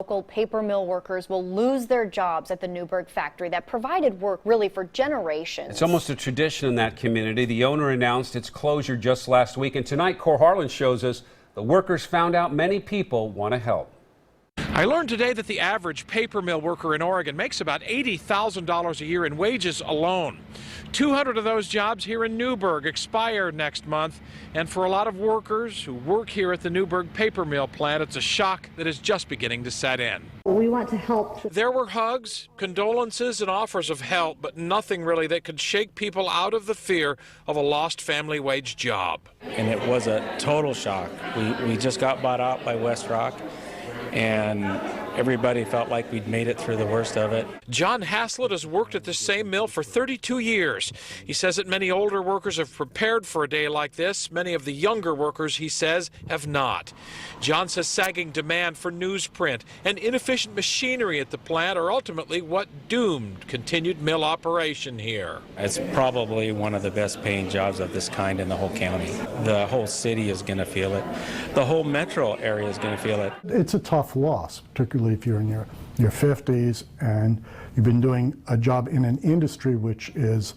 local paper mill workers will lose their jobs at the Newberg factory that provided work really for generations. It's almost a tradition in that community. The owner announced its closure just last week, and tonight Kohr Harlan shows us the workers found out many people want to help. I learned today that the average paper mill worker in Oregon makes about $80,000 a year in wages alone. 200 of those jobs here in Newberg expire next month, and for a lot of workers who work here at the Newberg paper mill plant, it's a shock that is just beginning to set in. We want to help. There were hugs, condolences, and offers of help, but nothing really that could shake people out of the fear of a lost family wage job. And it was a total shock. We just got bought out by WestRock, and everybody felt like we'd made it through the worst of it. John Haslett has worked at the same mill for 32 years. He says that many older workers have prepared for a day like this. Many of the younger workers, he says, have not. John says sagging demand for newsprint and inefficient machinery at the plant are ultimately what doomed continued mill operation here. It's probably one of the best paying jobs of this kind in the whole county. The whole city is going to feel it. The whole metro area is going to feel it. It's a tough loss, particularly if you're in your 50s and you've been doing a job in an industry which is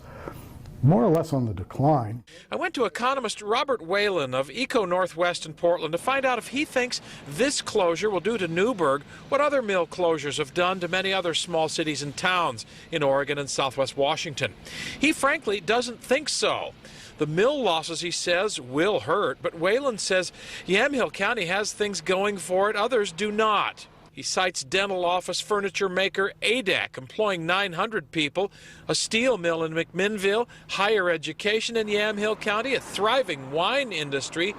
more or less on the decline. I went to economist Robert Whelan of Eco Northwest in Portland to find out if he thinks this closure will do to Newberg what other mill closures have done to many other small cities and towns in Oregon and Southwest Washington. He frankly doesn't think so. The mill losses, he says, will hurt, but Whelan says Yamhill County has things going for it, others do not. He cites dental office furniture maker ADEC, employing 900 people, a steel mill in McMinnville, higher education in Yamhill County, a thriving wine industry,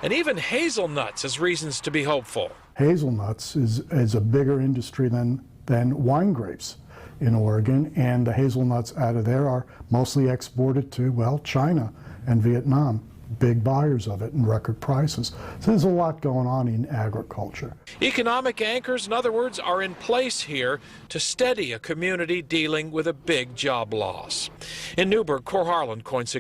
and even hazelnuts as reasons to be hopeful. Hazelnuts is a bigger industry than wine grapes in Oregon, and the hazelnuts out of there are mostly exported to, well, China and Vietnam. Big buyers of it and record prices. So there's a lot going on in agriculture. Economic anchors, in other words, are in place here to steady a community dealing with a big job loss. In Newberg, Kohr Harlan, KOIN 6.